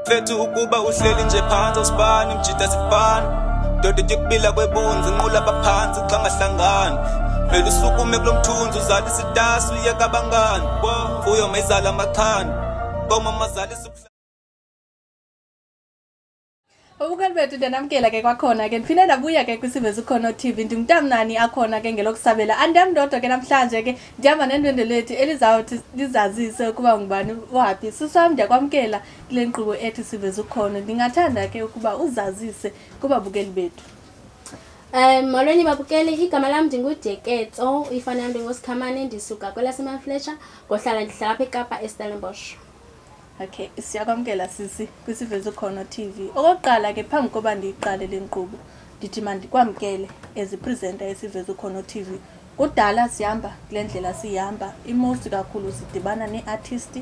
Fethu ukuba uhleli nje phansi usibani mjida sifana Doda yokubila kwebunzi nqula baphansi xa ngahlangani Vele usukume kulomthunzi uzala isitasi uyeka abangani Fuyo mayizala amakhani Koma mazali Ubukeli bethu ndanamkela ke kwakhona ke ndiphinde ndabuya ke kwisivezi ukhono TV ndimntamnani akhona ke ngelokusabela andiyamndodwa ke namhlanje ke ndihamba nendwendwe lethu elizawuthi lizazise ukuba ngubani waphi siswam ndiyakwamkela kule nkqubo ethi sivezi ukhono ndingathanda ke ukuba uzazise kubabukeli bethu. Molweni babukeli igama lam ndingudeketso ifana yam ndingusikhamane ndisuka kwelaseMafletsha ngohlala ndihlala apha eKapa eStellenbosch. Okay, siyakwamkela sisi kwisivezi ukhono TV. Okokuqala ke phambi koba ndiyiqale le nkqubo ndithi mandikwamkele as presenter yesivezi ukhono TV. Kudala sihamba kule ndlela sihamba imost kakhulu sidibana neartist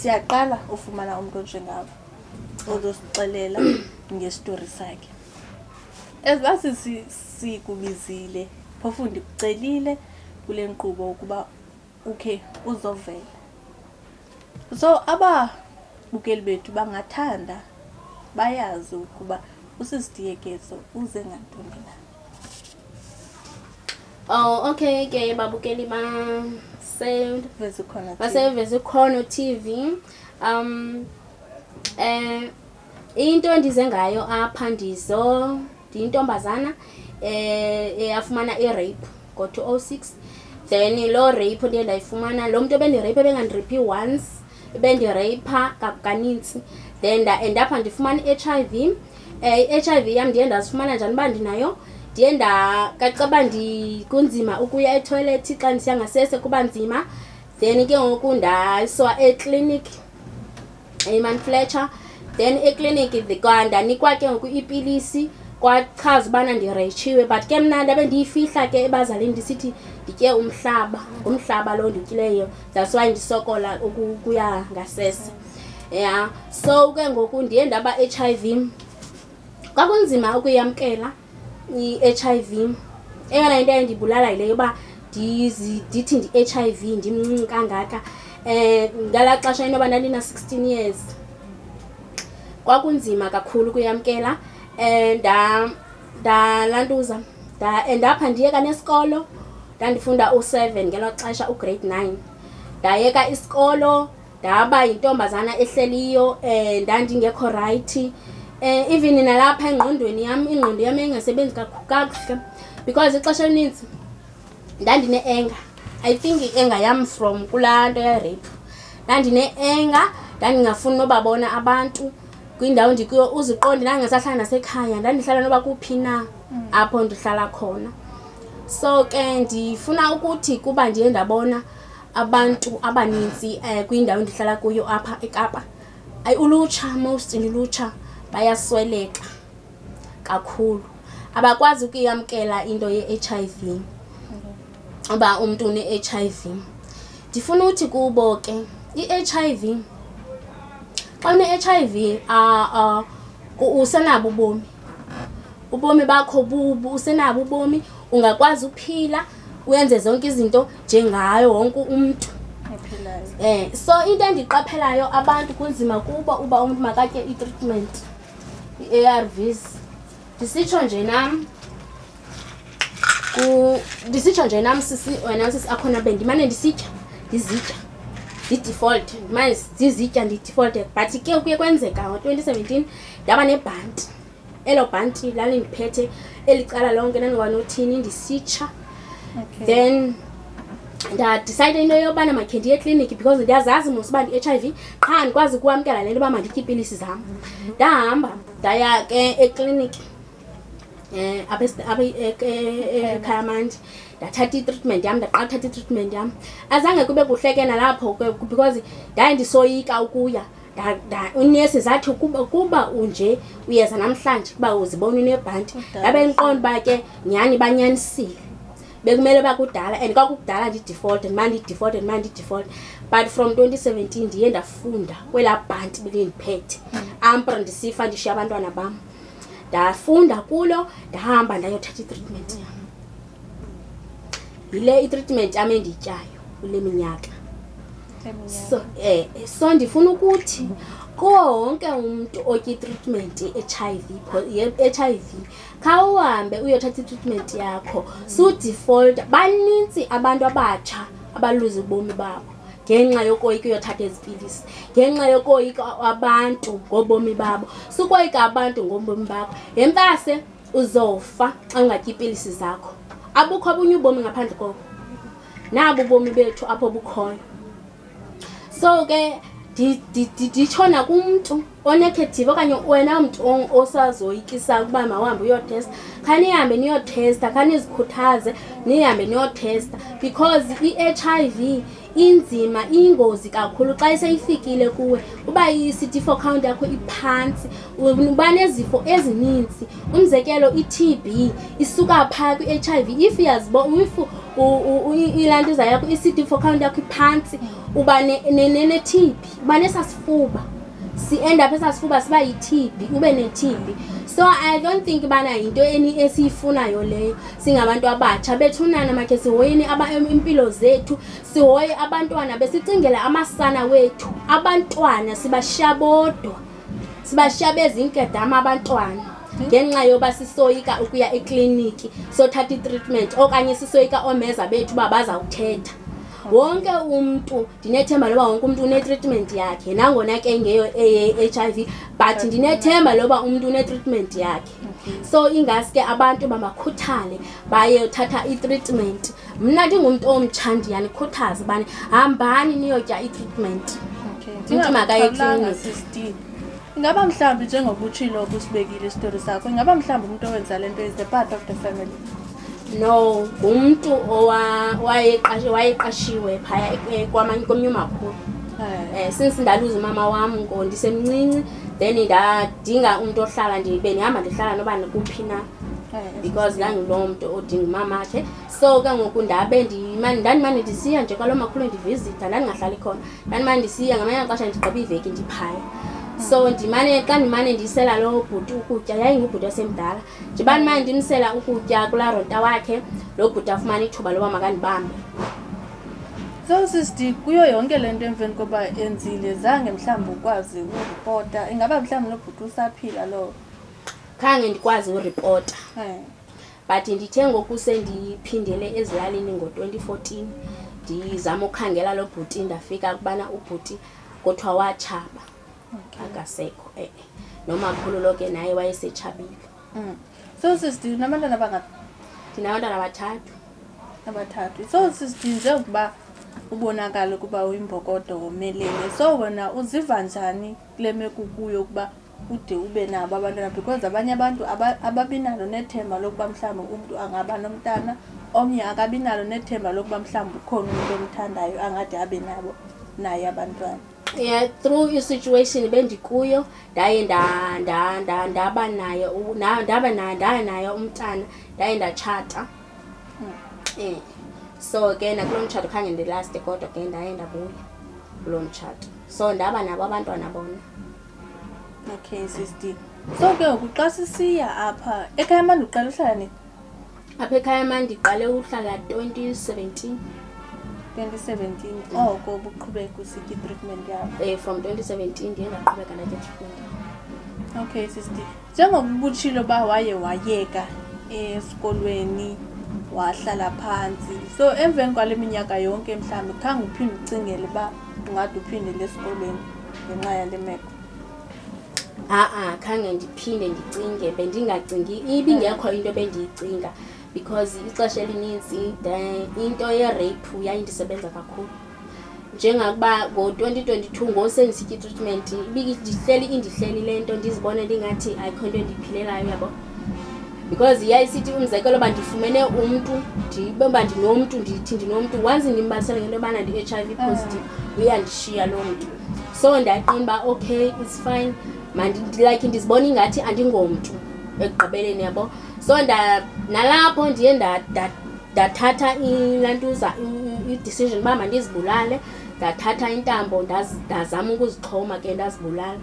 siyaqala ufumana umuntu onjengawe ozosixelela ngestory sakhe. Ezibasi sikubizile phofu ndikucelile kule nkqubo ukuba okay uzovela. So ababukeli bethu bangathanda bayazi ukuba usisidiyekezo uze ngantoni na. Oh okay ke babukeli basevezi ukhono TV. Into endize ngayo apha ndiyintombazana eyafumana i-rape ngo-2006. Then lo rape ndiye ndayifumana lo muntu ebendirape ebengandirape once bendirapha kanintsi then end up ndifumana i-HIV. I-HIV yam ndiye ndazifumana njani uba ndinayo ndiye ndakacaba kunzima ukuya etoilet xa ndisiya ngasese kuba nzima then ke ngoku ndayiswa eclinic eMafletsha then eclinic ndanikwa ke ngoku ipilisi kwachaza ubana ndiretshiwe but ke mna ndabe ndiyifihla ke ebazalini ndisithi nditye umhlaba lo ndityileyo that's why ndisokola ukuya ngasese. Yeah, so ke ngoku ndiye ndaba HIV kwakunzima ukuyamkela i-HIV. Eyona into endibulala yileyo uba ndithi ndi-HIV ndimncinci kangaka ngalaa xesha inoba ndandina 16 years kwakunzima kakhulu ukuyamkela. Ndalantuza apha ndiyeka nesikolo ndandifunda u7 ngelo xesha ugrade 9 ndayeka isikolo ndaba yintombazana ehleliyo ndandingekho right even nalapha ingqondo yam engasebenzi kakuhle because ixesha elininzi ndandine-anger. I think i-anger yam from kulaa nto ye-rape ndandine-anger ndandingafuni nobabona abantu kwindawo ndikuyo uziqonde nangasahlala nasekhaya ndandihlala noba kuphi na apho ndihlala khona. So ke ndifuna ukuthi kuba ndiye ndabona abantu abaninzi kwindawo ndihlala kuyo apha eKapa ulutsha ulutsha bayasweleka kakhulu abakwazi ukuyamkela into ye-HIV uba umuntu une-HIV. Ndifuna uthi kubo ke i-HIV xa une-HIV usenabo ubomi bakho usenabo ubomi ungakwazi uphila uyenze zonke izinto njengayo wonke umuntu ephilayo. So into endiqaphelayo abantu kunzima kuba uba umuntu makatye i-treatment i-ARVs. Ndisitsho nje nam sisi wena sisi akhona bendimane ndizitya di-default manje ndizitya ndi-default but ke kuye kwenzeka ngo-2017 ndaba nebhanti. Elo bhanti lalindiphethe elicala lonke nandingwanothini ndisitsha. Then ndadicide into yobana makhe ndiye ekliniki because ndiyazazi mos uba ndi-HIV qha ndikwazi ukuwamkela le nto uba manditye iipilisi zam. Ndahamba ndaya ke ekliniki apha ekhaya mandi ndathatha i-treatment yam ndaqathatha i-treatment yam. Azange kube kuhle ke nalapho because ndaye ndisoyika ukuya unesi zathi kuba unje uyeza namhlanje kuba uzibona unebhanti ndabe ndiqonda uba ke nyhani banyanisile bekumele bakudala and kwakudala ndi-default but from 2017 ndiye ndafunda kwelaa bhanti belindiphethe ampre ndisifa ndishiya abantwana bam ndafunda kulo ndahamba ndayothatha i-treatment yam. Yile i-treatment yam endiyityayo kule minyaka. So ndifuna ukuthi kuwo wonke umuntu otya i-treatment ye-HIV khawuhambe uyothatha i-treatment yakho su-default. Banintsi abantu abatsha abaluza ubomi babo ngenxa yokoyika uyothatha ezi pilisi, ngenxa yokoyika abantu ngobomi babo. Sukoyika abantu ngobomi bakho, yempase uzofa xa ungatyi iipilisi zakho. Abukho obunye ubomi ngaphandle koko, nabo ubomi bethu apho bukhoyo. So ke nditshona kumntu onegative okanye wena mntu osazoyikisa ukuba mawuhambe uyotesta, khanihambe niyotesta, khanizikhuthaze nihambe niyotesta because i-HIV inzima, iyingozi kakhulu xa seyifikile kuwe. Uba i-CD4 count yakho iphantsi, uba nezifo ezininzi. Umzekelo i-TB isuka phaa kwi-HIV. If ilantuza yakho i-CD4 count yakho iphantsi, uba ne-TB, uba nesasifuba, si-end up esasifuba siba yi-TB, ube ne-TB. So I don't think bana yinto esiyifunayo leyo singabantu abatsha. Bethunana makhe sihoyeni impilo zethu, sihoye abantwana, besicingela amasana wethu. Abantwana sibashiya bodwa, sibashiya bezinkedama abantwana ngenxa yoba sisoyika ukuya ekliniki sothatha i-treatment okanye sisoyika oomeza bethu uba bazawuthetha. Wonke umuntu ndinethemba loba wonke umuntu une-treatment yakhe, nangona ke ngeyo eye-HIV, but ndinethemba loba umuntu une-treatment yakhe. So ingaske abantu babakhuthale bayothatha i-treatment. Mna ndingumntu omtsha ndiyanikhuthaza ubana hambani niyotya i-treatment. Umntu makaye ekliniki. Ingaba mhlawumbi njengoba utshilo ubusibekile isitori sakho, ingaba mhlawumbi umuntu owenza le nto is the part of the family? No, ngumntu wayeqashiwe phaya komnye umakhulu. Since ndaluza umama wam ndisemncinci, then ndadinga umuntu ohlala ndihamba ndihlala noba kuphi na, because ndanguloo mntu odinga umama akhe. So ke ngoku ndandimane ndisiya nje kwaloo makhulu ndivizitha, ndandingahlali khona. Ndandimane ndisiya ngamanye amaxesha ndigqiba iveki ndiphaya. So xa ndimane ndisela loo bhuti ukutya, yayingubhuti osemdala, ndimane ndimsela ukutya kulaa ronta wakhe, loo bhuti afumana ithuba loba makandibambe. So sister, kuyo yonke le nto emveni koba enzile zange mhlawumbi ukwazi uripota? Ingaba mhlawumbi nobhuti usaphila lowo? Khange ndikwazi uripota, but ndithe ngoku sendiphindele ezilalini ngo-2014 ndizama ukhangela loo bhuti, ndafika ukubana ubhuti kuthiwa watshaba. Akasekho nomakhulu lo ke naye wayesetshabile. So sister, unabantwana abangaphi? Ndinabantwana abathathu. So sister, njengokuba ubonakala ukuba uyimbokodo womelele, so wena uziva njani kule meko kuyo ukuba ude ube nabo abantwana? Because abanye abantu ababinalo nethemba lokuba mhlawumbi umntu angaba nomntana, omnye akabinalo nethemba lokuba mhlawumbi ukhona umuntu omthandayo angade abe nabo naye abantwana. Yeah, through i-situation bendikuyo ndaye ndaba naye umntana, ndaye ndatshata. So ke nakuloo mtshato khange ndilaste, kodwa ke ndaye ndabuya kuloo mtshato. So ndaba nabo abantwana bona. Okay sister, so ke ngoku xa sisiya apha ekhaya manje uqala uhlala nini? Apha ekhaya manje ndiqale uhlala 2017. Oko ubuqhubeka usitya i-treatment yakho? From 2017 ndiye ndaqhubeka natya i-treatment. Okay sister, njengoba ubutshilo ba wayeka esikolweni wahlala phansi, so emveni kwale minyaka yonke mhlawumbi khange uphinde ucingele uba ungade uphindele esikolweni ngenxa yale meko? Khange ndiphinde ndicinge, bendingacingi, ibingekho into bendiyicinga because ixesha elininzi into ye-rape yayindisebenza kakhulu. Njengokuba ngo-2022 ngosendisitya i-treatment indihleli le nto, ndizibone ndingathi ayikho into endiyiphilelayo, yabo. Because yayisithi umzekelo uba ndifumene umntu, ndiba ndinomntu, ndithi ndinomntu, once ndimbalisele ngento yobana ndi-HIV positive, uyandishiya loo mntu. So ndaqina uba okay, it's fine, like ndizibona ingathi andingomntu ekugqibeleni, yabo. So nalapho ndiye ndathatha ilantuza i-decision uba mandizibulale, ndathatha intambo ndazama ukuzixhoma ke ndazibulala.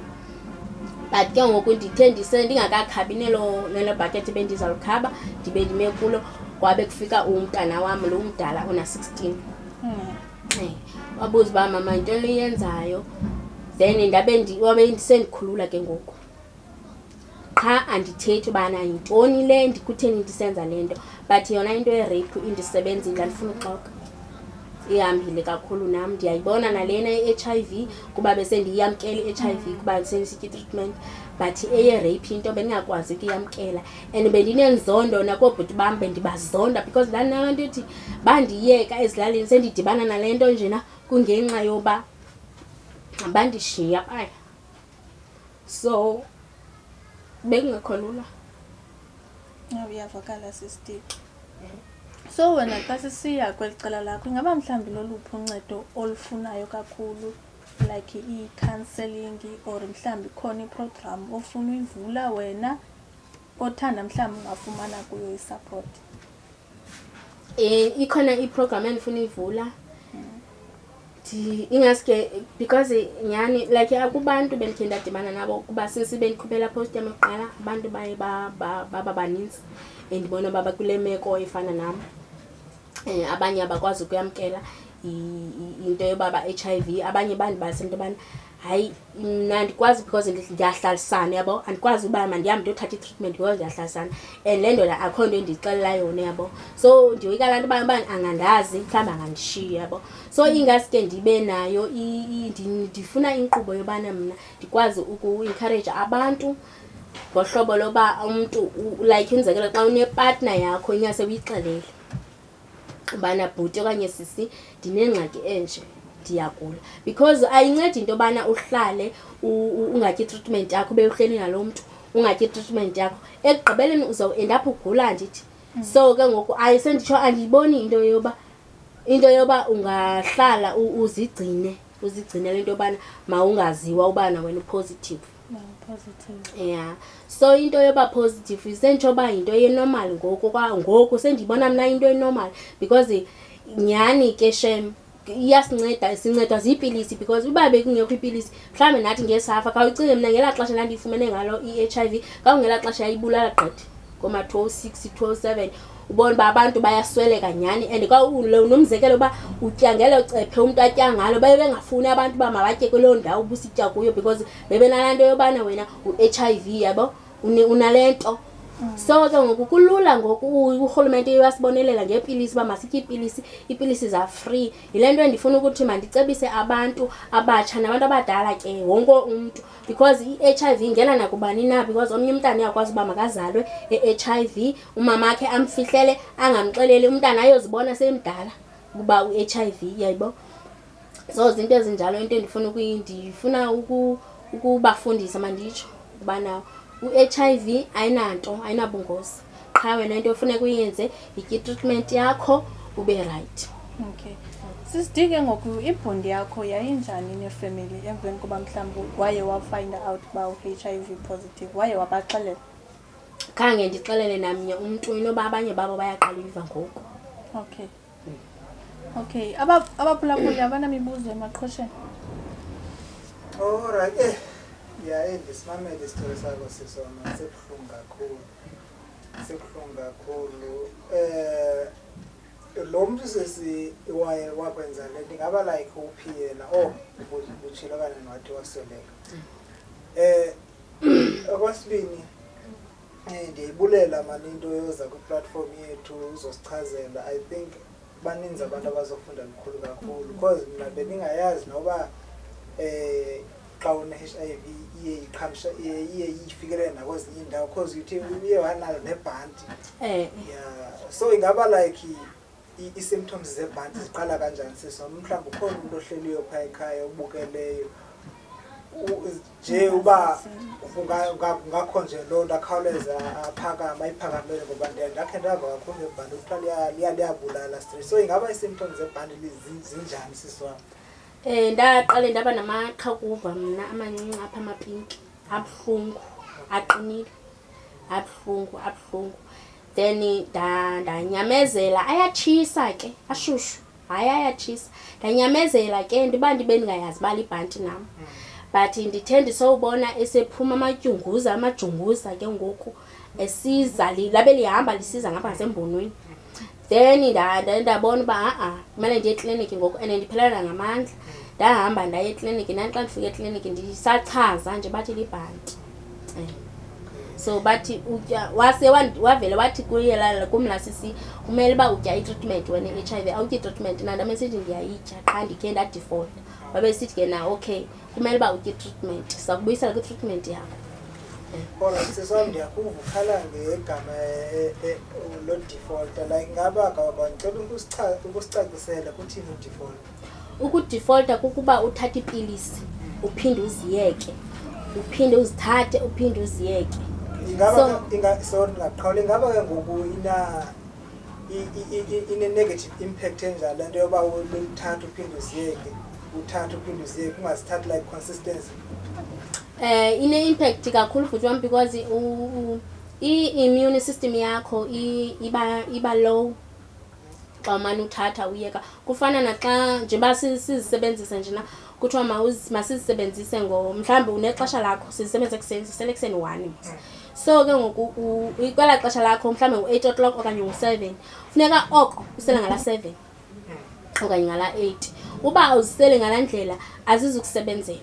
But ke ngoku ndithe ndingakakhabi nelo bhakethi bendizalikhaba, ndibe ndime kulo, kwabe kufika umntana wam lo mdala ona-16. Wabuza uba mama yintoni le yenzayo, then wabe ndisendikhulula ke ngoku qha andithethi ubana yintoni le ndikutheni ndisenza le nto but yona into ye-rape indisebenzile andifuna uxoka ihambile kakhulu nam ndiyayibona nalena i-HIV kuba besendiyamkela i-HIV kuba ndisendisitya i-treatment but eye-rape into bendingakwazi ukuyamkela and bendinenzondo nakoobhuti bam bendibazonda because ndandinabantu ethi bandiyeka ezilalini sendidibana nale nto njena kungenxa yoba bandishiya phaya so bekungekho lula. Uyavakala sister. So wena xa sisiya kweli cala lakho ingaba mhlawumbi loluphi uncedo olufunayo kakhulu like i-counselling or mhlawumbi khona i-program ofuna uyivula wena othanda mhlawumbi ungafumana kuyo i-support? Ikhona i-program endifuna uyivula ingaske because nyani like akubantu bendikhe ndadibana nabo kuba since bendikhupela post yam yokuqala abantu baye baba baninzi endibona baba kule meko efana nam. Abanye abakwazi ukuyamkela into yoba HIV, abanye bandibase into yobana hayi mna andikwazi because ndiyahlalisana yabo andikwazi uba mandihambe ndiyothatha i-treatment because ndiyahlalisana and le ndoda akho nto endixelela yona yabo so ndiyoyika laa nto ubani angandazi mhlawumbi angandishiya yabo so ingaske ndibe nayo ndifuna inkqubo yobana mna ndikwazi uku-encourage abantu ngohlobo loba umntu like umzekelo xa unepartner yakho ingase uyixelele ubana bhuti okanye sisi ndinengxaki enje ndiyagula because ayincedi into yobana uhlale ungatyi treatment yakho ube uhleli nalo mntu ungatyi treatment yakho ekugqibeleni uzoend up ugula ndithi so ke ngoku ayisenditsho andiyiboni into yoba ungahlala uzigcine le nto yobana mawungaziwa ubana wena upositive. Yeah, so into yoba positive isenditsho uba yinto ye-normal ngoku sendiyibona mna into ye-normal because nyani ke shem sincedwa ziipilisi because uba bekungekho iipilisi mhlawumbi nathi ngesafa khawucinge mna ngelaa xesha ndandiyifumene ngalo i-HIV ngelaa xesha yayibulala gqithi ngoma-2006 2007 ubona uba abantu bayasweleka nyhani and nomzekelo uba utya ngelo cephe umntu atya ngalo baye bengafuni abantu uba mabatye kuloo ndawo ubusitya kuyo because bebenalaa nto yobana wena u-HIV yabo unale nto. So ke ngoku kulula ngoku urhulumente uyasibonelela ngeepilisi uba masitye iipilisi za-free. Yile nto endifuna ukuthi mandicebise abantu abatsha nabantu abadala ke wonke umntu because i-HIV ingena nakubani na because omnye umntana uyakwazi uba makazalwe e-HIV umama wakhe amfihlele angamxeleli umntana ayozibona semdala ukuba u-HIV yayibo. So zinto ezinjalo into ndifuna ukubafundisa manditsho ubana u-HIV ayinanto ayinabungozi qha wena into ofuneka uyenze yitya treatment yakho ube right. Okay, sisidike ngoku ibhondi yakho yayinjani nefamily emveni kuba mhlawumbi waye wafind out uba u-HIV positive waye wabaxelela? Khange ndixelele namnye umntu inoba abanye babo bayaqala uyiva ngoku. Okay, abaphulaphuli abanamibuzo emaqhosheni? Alright, ndisimamele isitori sakho sisona sibuhlungu kakhulu. Lo mntu waye wakwenza le nto ingaba like uphi yena butshilo okanye wathi wasweleka. Okwesibini ndiyibulela mani into yoza kwiplatform yethu uzosichazela. I think baninzi abantu abazofunda lukhulu kakhulu because mna bendingayazi noba xa une-HIV iye ifikelele nakwezinye iindawo because uthi uye wanalo nebhanti. Yeah, so ingaba like i-symptoms zebhanti ziqala kanjani sisona? Mhlawumbi ukhona umntu ohleliyo phaa ekhaya ubukeleyo nje uba ungakho nje loo nto akhawuleza ayiphakamele ngoba ndakhe ndava kakhulu ngebhanti kuthiwa liyabulala stress. So ingaba ii-symptoms zebhanti zinjani sisona? Ndaqale ndaba namaqhakuva mna amancinci apha amapinki abuhlungu aqinile abuhlungu then ndanyamezela ayatshisa ke ashushu hayi ayatshisa ndanyamezela ke ndiba ndibe ndingayazi uba libhanti nam but ndithe ndisowubona esephuma amajunguza ke ngoku esiza labe lihamba lisiza ngapha ngasembonweni. Then ndabona uba kumele ndiye ekliniki ngoku and ndiphelelwa ngamandla. ndahamba ndaye ekliniki. Naxa ndifika ekliniki ndisachaza nje bathi libhanti. So bathi utya wavele wathi kuye la kumlasisi kumele uba utya i-treatment wena i-HIV awutyi i-treatment. Nandame sithi ndiyayitya qha ndikhe ndadefault. Babesithi ke na okay kumele uba utya i-treatment sakubuyisela kwi-treatment yakho. Alright, siswam ndiyakuva ukhala ngegama lo default. Like ngaba ngicela ukusicacisela kuthini udefault. Ukudefaulta kukuba uthatha iipilisi uphinde uziyeke, uphinde uzithathe uphinde uziyeke. Sorry ngaqhawula ingaba ke ngoku ine negative impact enjalo lento yoba uthatha uphinde uziyeke, uthatha uphinde uziyeke, ungazithathi like consistency. Ine impact kakhulu futhi wami because i-immune system yakho iba low xa umane uthatha uyeka. Kufana naxa njengoba sizisebenzisa njena kuthiwa masizisebenzise mhlawumbi unexesha lakho sizisebenzise ekuseni sisele ekuseni 1. So ke ngoku kwela xesha lakho mhlawumbi ngo-8 o'clock okanye ngo-7 funeka oko usele ngala 7 okanye ngala 8. Uba awuzisele ngala ndlela azizukusebenzela.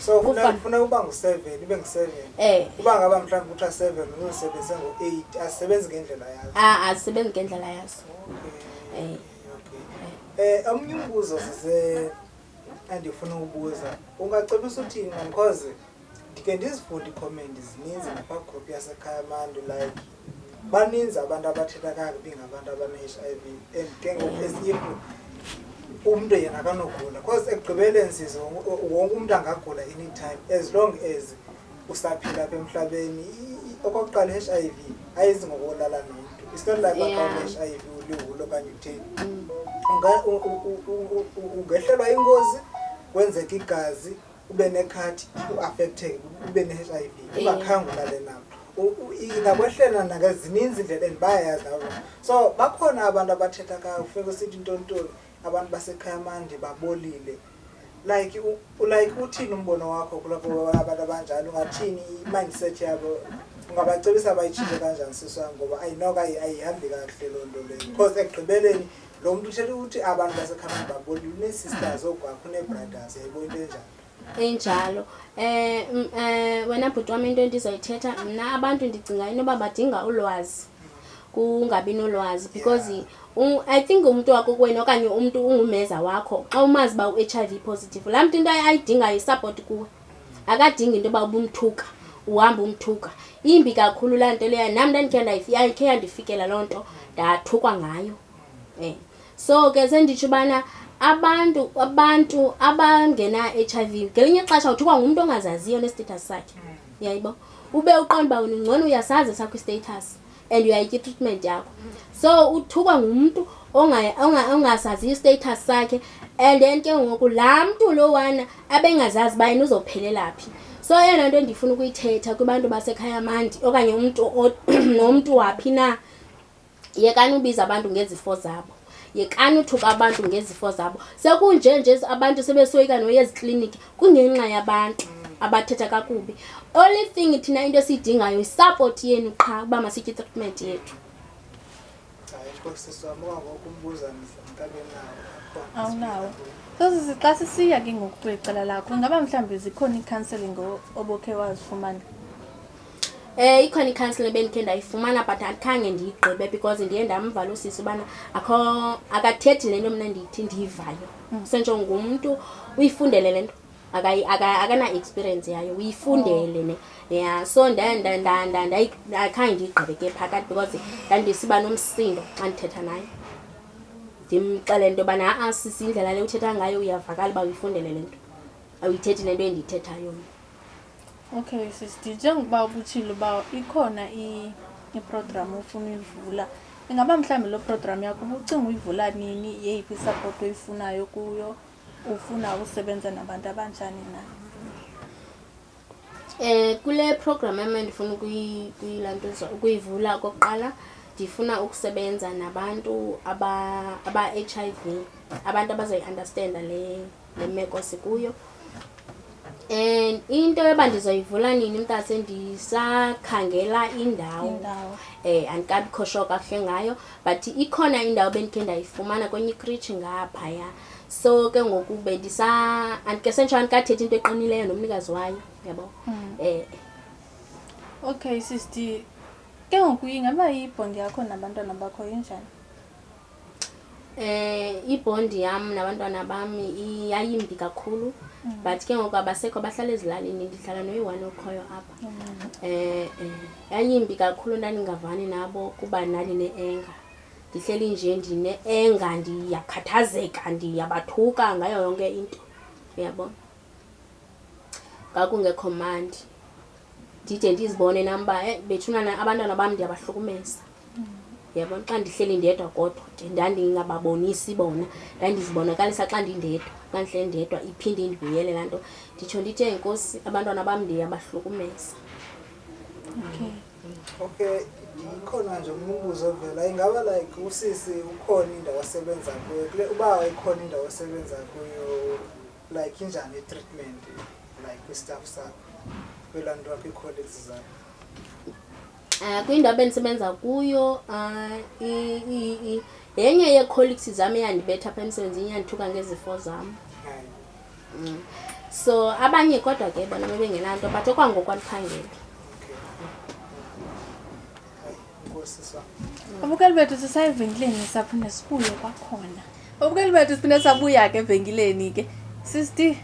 So ufuna uba ngu-7 ibe ngu-7. Uba ngaba mhlawumbi kuthiwa 7 uyisebenzise ngo-8 asisebenzi ngendlela yazo. Azisebenzi ngendlela yazo. Omnye umbuzo endifuna ubuza ungacebisa uthini because ndike ndizifunda iikhomenti zininzi ngapha group yasekhaya mandi like baninzi abantu abathetha kakubi ngabantu abane-HIV and ke ngoku ezinye umntu yena akanogula because ekugqibeleni size wonke umntu angagula anytime as long as usaphila apha emhlabeni. Okokuqala i-HIV ayenzi ngokulala nomntu. It's not like i-HIV ulihulo okanye utheni. Ungehlelwa ingozi kwenzeka igazi ube nekhati uaffecteke ube ne-HIV ungakhange ulale nabo. Ingakwehlela nangezininzi indlela endibayayazi nabo. So bakhona abantu abathetha kayo ufike usithi ntontoni abantu basekhaya mandi babolile. Like uthini umbono wakho kulapho abantu abanjalo ungathini i-mindset yabo ungabacebisa bayitshile kanjani siswa ngoba ayinoka ayihambi kakuhle loo nto leyo because ekugqibeleni lo muntu uthetha ukuthi abantu basekhaya babolile une-sisters ogwakho une-brothers yayibo into enjalo. Wena bhuti wami into endizoyithetha mna abantu ndicinga inoba badinga ulwazi kungabi nolwazi because I think umuntu wakho kwena okanye umuntu ungumeza wakho xa umazi ba u-HIV positive laa mntu into ayidinga yi-support kuwe akadingi into yoba ubumthuka uhamba umthuka. Imbi kakhulu laa nto leya nam ndandikhe yandifikela loo nto ndathukwa ngayo. So ke senditsho ubana abantu abangena-HIV ngelinye ixesha uthukwa ngumntu ongazaziyo nestatus sakhe. Yayibo ube uqonda uba ngcono uyasazi sakho istatus and uyayitya i-treatment yakho. So uthukwa ngumntu ongasaziyo istatus sakhe and then ke ngoku laa mntu lowana abengazazi uba yena uzophelela phi. So yena nto endifuna ukuyithetha kubantu basekhaya mandi okanye nomntu waphi na, yekani ubiza abantu ngezifo zabo, yekani uthuka abantu ngezifo zabo. Sekunje abantu sebesoyika noya ezikliniki kungenxa yabantu abathetha kakubi. Only thing thina into esiyidingayo i-support yenu qha uba masitye i-treatment yethu. Awunawo. So xa sisiya ke ngoku kwicala lakho ngaba mhlawumbi zikhona i-counselling obokhe wazifumana? Ikhona i-counselling bendikhe ndayifumana but andikhange ndiyigqibe because ndiye ndamva lo sisi ubana akathethi le nto mna ndiyithi ndiyivayo. Sentsho ngumntu uyifundele le nto akana-experience yayo uyifundele ne. Yeah, so akhange ndiyigqibe ke phakathi because ndandisiba nomsindo xa ndithetha naye ndimxelele into yobana sisi indlela le uthetha ngayo uyavakala uba uyifundele le nto awuyithethi le nto endiyithethayo. Okay sister, njengoba ubutshile uba ikhona iprogram ofuna uyivula, ingaba mhlawumbi lo program yakho ucinga uyivula nini, yeyiphi support oyifunayo kuyo, ufuna usebenza nabantu abanjani na? Kule program yami ndifuna ukuyivula okokuqala ndifuna ukusebenza nabantu aba-HIV, abantu abazoyi-understanda le meko sikuyo. And into yoba ndizoyivula nini mntase ndisakhangela indawo. Andikabikho sure kakuhle ngayo but ikhona indawo bendikhe ndayifumana kwenye ikritshi ngaphaya. so ke ngoku andike senjani kathethi into eqinileyo nomnikazi wayo yabo. Okay sister, ke ngoku ingaba ibond yakho nabantwana bakho injani? Ibhondi yam nabantwana bami yayimbi kakhulu, but ke ngoku abasekho bahlala ezilalini, ndihlala noyi-1 okhoyo apha. Yayimbi kakhulu, ndandingavani nabo kuba ndandine-enga. Ndihleli nje ndine-enga, ndiyakhathazeka, ndiyabathuka ngayo yonke into, uyabona. Ngakungekho mandi, ndide ndizibone nam uba bethunana abantwana bam ndiyabahlukumeza. Yabona, xa ndihleli ndedwa kodwa ndandingababonisi bona, ndandizibonakalisa xa ndindedwa, xa ndihleli ndedwa iphinde indibuyele laa nto. Nditsho ndithe Nkosi, abantwana bam ndiyabahlukumeza. Okay, ikhona nje umbuzo ovela, ingaba like usisi ukhona indawo asebenza kuyo, uba ikhona indawo asebenza kuyo, like injani i-treatment like kwi-staff sakho, kwelanto wakho ii-colleagues zakho? Kwindawo bendisebenza kuyo yenye yee-colleagues zam eyandibetha apha emsebenzini, yandithuka ngezifo zam. So abanye kodwa ke bona bebengenanto, but okwangoku andiphangeli. Abukeli bethu sisayivenkileni saphinde sibuye kwakhona. Abukeli bethu siphinde sabuya ke evenkileni ke. Sister,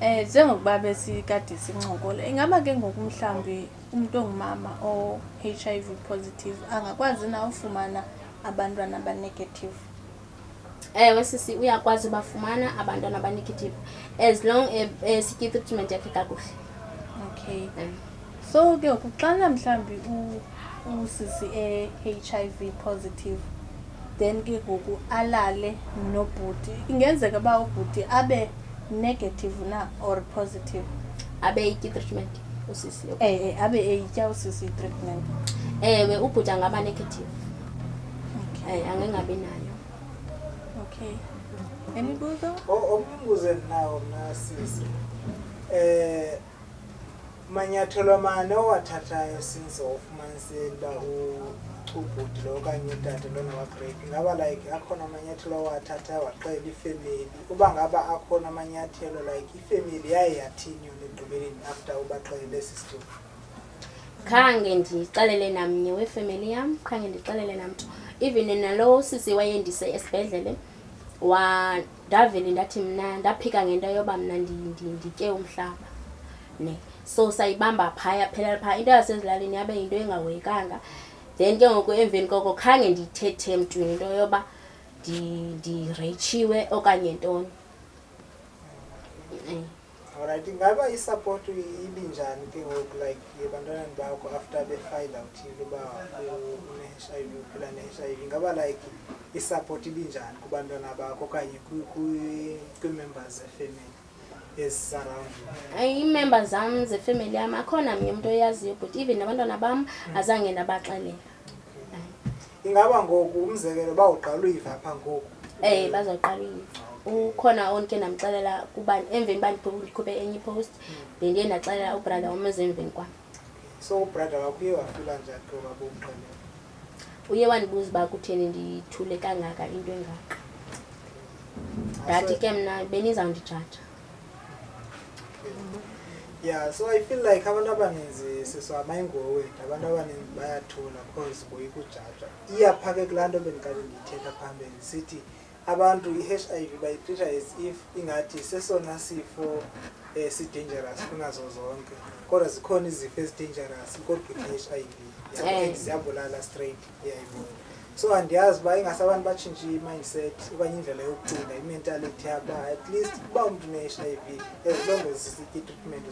njengokuba besikade sincokola, ingaba ke ngoku mhlambi umuntu ongumama o-HIV positive angakwazi na ufumana abantwana aba-negative? Ewe sisi, uyakwazi bafumana abantwana aba-negative as long sitye i-treatment yakhe kakuhle. Okay. So ke ngoku xana mhlambi usisi e-HIV positive, then ke ngoku alale nobhuti, ingenzeka uba ubhuti abe negative na or positive? Abe itya i-treatment usisi. Abe eyitya usisi i-treatment. Ewe, ubhuti angaba negative. Okay. Angengabi nayo. Okay. Imibuzo? Umbuzo endinawo mna sisi, manyathelo mane owathathayo since ufumanisile uba ubhuti lo okanye utata lona wagrape, ingaba like akhona amanyathelo owathathayo waxelela ifemeli? Uba ngaba akhona amanyathelo, like ifemeli yaye yathini yona ekugqibeleni after ubaxelele esi story? Khange ndixelele namnye wefemeli yam, khange ndixelele namntu. Even nalo sisi wayendise esibhedlele ndavele ndathi mna ndaphika ngento yoba mna nditye umhlaba ne. So sayibamba phaya, phelela phaya into yasezilalini yabe yinto engahoyekanga. Then ke ngoku emveni koko khange ndithethe mntwini into yoba ndireyichiwe okanye ntoni. Alright, ingaba i-support ibinjani ke ngoku like yebantwaneni bakho after be-find out uba une-HIV, uphila ne-HIV? Ingaba like i-support ibinjani kubantwana bakho okanye kwii-members zefemeli ezisurround you? Ii-members zam zefemeli yam akhona mnye umntu oyaziyo, but even abantwana bam azange ndabaxelela. Ingaba ngoku umzekelo bawuqala uyiva apha ngoku? Bazawuqala uyiva. Ukhona onke ndamxelela kuba emveni uba ndikhuphe enye ipost, bendiye ndaxelela ubrother wam ezemveni kwam. So ubrother wakho uye wafila njani ke wabo umxelela? Uye wandibuza uba kutheni ndithule kangaka into engaka. Ndathi ke mna benizawundijaja. Yeah, so I feel like abantu abaninzi siswamayingowe, abantu abaninzi bayathula because boyika ujajwa. Iyapha ke kulaa nto bendikade ndiyithetha phambili, sithi abantu i-HIV bayitreata as if ingathi sesona sifo si-dangerous kunazo zonke, kodwa zikhona izifo ezi-dangerous kodwa i-HIV ziyabulala straight. So andiyazi uba ingase abantu batshintshe i-mindset okanye indlela yokucinga, i-mentality yabo at least uba umntu ne-HIV as long as sisitya i-treatment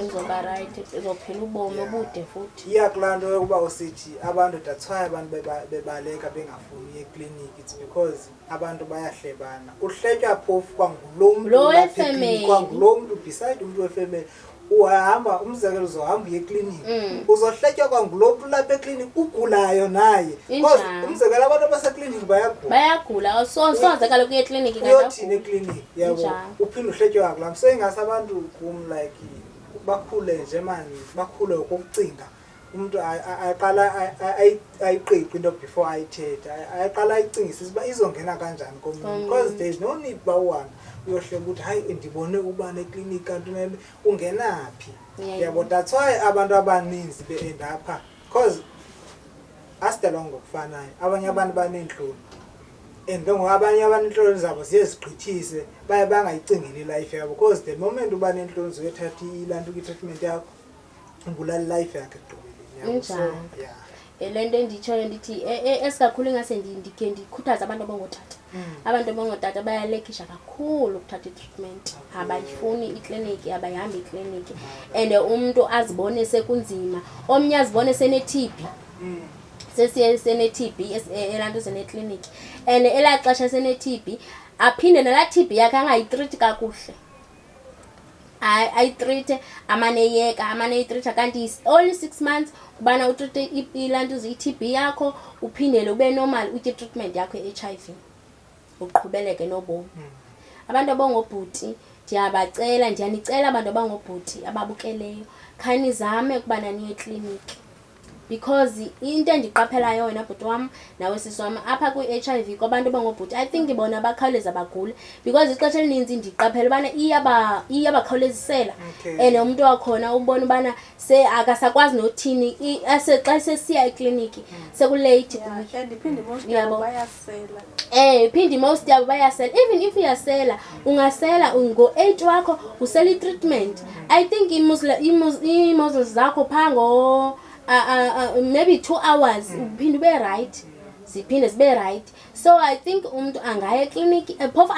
uzoba right, uzophila ubomi obude futhi. iya kulaa nto yokuba usithi abantu, that's why abantu bebaleka bengafuni ekliniki, it's because abantu bayahlebana. Uhletywa phofu kwangulo mntu kwangulo mntu beside umntu wefemeli. Uhamba umzekelo uzohamba uye ekliniki, uzohletywa kwangulo mntu lapha ekliniki ugulayo naye. Because umzekelo abantu abasekliniki bayagula, soze kaloku uye ekliniki uyothini ekliniki, yabo, uphinde uhletywe kwakulaa. So ingase abantu kum like bakhule nje mani, bakhule ngokucinga umuntu aqala ayiqiqi into before ayithethe aqala ayicingisise uba izongena kanjani komuntu because there is no need uba uhambe uyohlela ukuthi hayi ndibone ubani eklinikhi kanti ungenaphi yabo that's why abantu abaninzi be-end apha because asidalwa ngokufanayo abanye abantu baneentloni and ke ngoku abanye abantu iintloni zabo ziye zigqithise baye bangayicingeli life yabo because the moment uba neentloni zoyothatha ilanto kwi-treatment yakho ubulala life yakhe ekugqibeleni so yeah le nto enditshoyo ndithi esikakhulu ingase ndikhe ndikhuthaza abantu abangotata abantu abangotata bayalekisha kakhulu ukuthatha i-treatment abayifuni ikliniki abayihambi ikliniki and umntu azibone sekunzima omnye azibone sene-TB sene-TB elanto senekliniki and elaa xesha sene-TB aphinde nalaa TB yakhe angayitriti kakuhle ayitrite amaneyeka amaneyitritha kanti only 6 months ubana utrite ilanto i-TB yakho uphindele ube normal utye treatment yakho ye-HIV uqhubeleke nobomi abantu abangobhuti ndiyanicela abantu abangobhuti ababukeleyo khanizame ukubana niye ekliniki because into endiqaphelayo wena bhuti wam nawe sisi wam apha kwi-HIV kwabantu abangobhuti I think bona bakhawuleza bagule because ixesha elininzi ndiqaphela ubana iyabakhawulezisela and umntu wakhona ubona ubana akasakwazi nothini xa sesiya ekliniki sekulate phinde most yabo bayasela even if uyasela ungasela ngo-8 wakho usela i-treatment I think ii-muscles zakho phaa maybe 2 hours uphinde ube right ziphinde zibe right so I think umntu angaya ekliniki phofu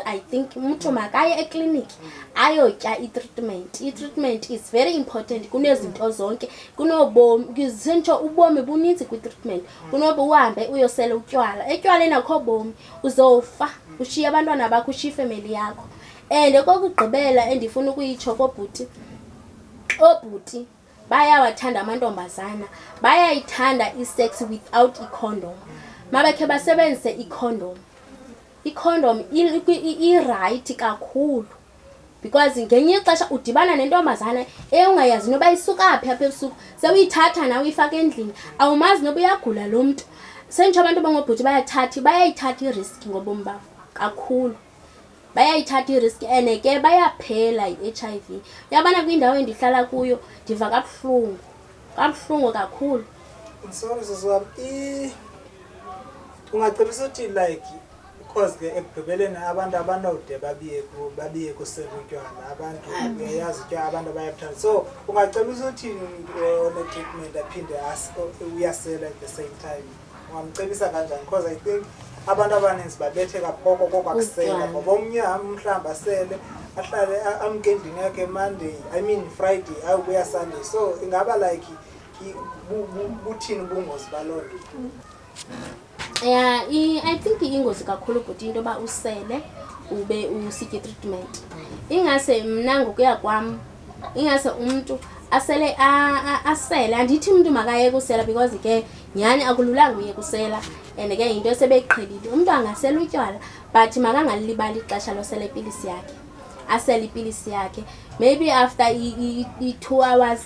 I think umntu makaye ekliniki ayotya i-treatment is very important kunezinto zonke kunobomi sintsho ubomi buninzi kwi-treatment kunoba uhambe uyosela utywala etywaleni akho bomi uzofa ushiye abantwana bakho ushiye ifemeli yakho and kokugqibela endifuna ukuyitsho obhuti bayawathanda amantombazana bayayithanda i-sex without i-condom mabakhe basebenzise i-condom i-right kakhulu because ngenye ixesha udibana nentombazana ungayazi noba isuka phi apha ebusuku sewuyithatha nawe uyifaka endlini awumazi noba uyagula lo mntu sentsho abantu bangobhuti bayayithatha i-risk ngobomi babo kakhulu bayayithatha i-risk and ke bayaphela i-HIV uyabona kwindawo endihlala kuyo ndiva kabuhlungu kakhulu sorry sisiwam ungacebisa uthi like because ke ekugqibeleni abantu abanode babiye kusela utywala abantu uyayazi utywala abantu bayabuthanda so ungacebisa uthi one-treatment aphinde uyasela at the same time ungamcebisa kanjani because I think abantu abaninzi babetheka phoko kokwakusela ngoba omnye mhlawumbi asele ahlale amke endlini yakhe Monday Friday ayobuya Sunday so ingaba like buthini ubungozi baloo nto yeah I think ingozi kakhulu but into yoba usele ube usitye treatment ingase mna ngokuya kwam ingase umntu asele andithi umntu makayeke usela because ke nyhani akululanga uyeka usela and ke yinto esebeyiqhelile umntu angasela utywala but makangalibali ixesha losela ipilisi yakhe asele ipilisi yakhe maybe after i-2 hours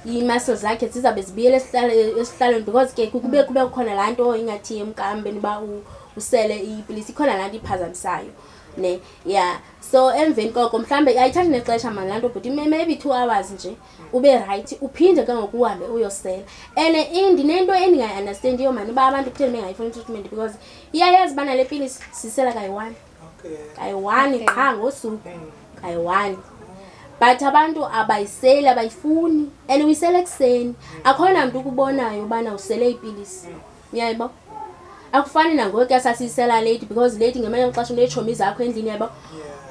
ii-muscles zakhe zizabe zibuyele esihlalweni because ke kube khona laa nto ingathi emkambeni uba usele ipilisi ikhona laa nto iphazamisayo ne yeah so emveni koko mhlawumbe ayithathi nexesha mani laa nto but maybe 2 hours nje ube right uphinde ke ngoku uhambe uyosela and ndinento endingayi-understandiyo mani uba abantu kutheni bengayifuni treatment because iyayazi ubana le pilisi sisela kayi-1 qha ngosuku kayi-1 but abantu abayiseli abayifuni and uyisela ekuseni akhona mntu ukubonayo ubana usele ipilisi uyayibo akufani nangoku sasiyisela late because late ngemanye ixesha uneetshomi zakho endlini yabo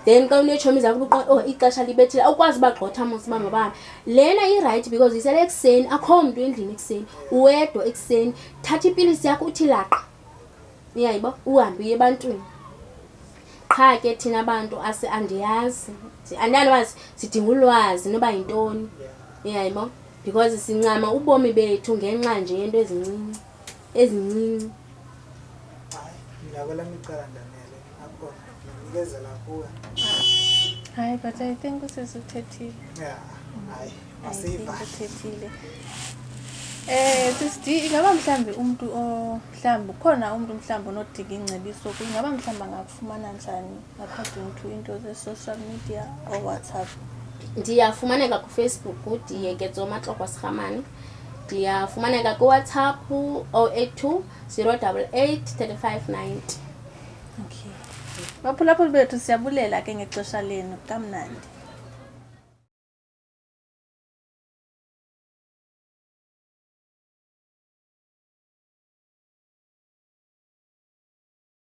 then xa uneetshomi zakho ixesha libethile awukwazi ubagxotha mosiba mabana lena i-right because uyisela ekuseni akho mntu endlini ekuseni uwedwa ekuseni thatha ipilisi yakho uthi laqa uyayibo uhambe uye ebantwini qha ke thina abantu andiyazi andiyalwazi sidinga ulwazi noba yintoni uyayibo because sincama ubomi bethu ngenxa nje yento ezincinci Ngiyabona imicala ndanele akhona ngikezela kuwe hayi but I think usizithethile yeah hayi asiva uthethile Sisi ingaba mhlambi umuntu mhlambi khona umuntu mhlambi onodinga ingcebiso ingaba mhlambi angakufumana njani according to into ze-social media or WhatsApp? Ndiyafumaneka kuFacebook Diyeketso Matlokwa Sikhamane. Ndiyafumaneka kuWhatsApp 082 088 3590. Okay. Baphulaphuli bethu siyabulela ke ngexesha lenu kamnandi.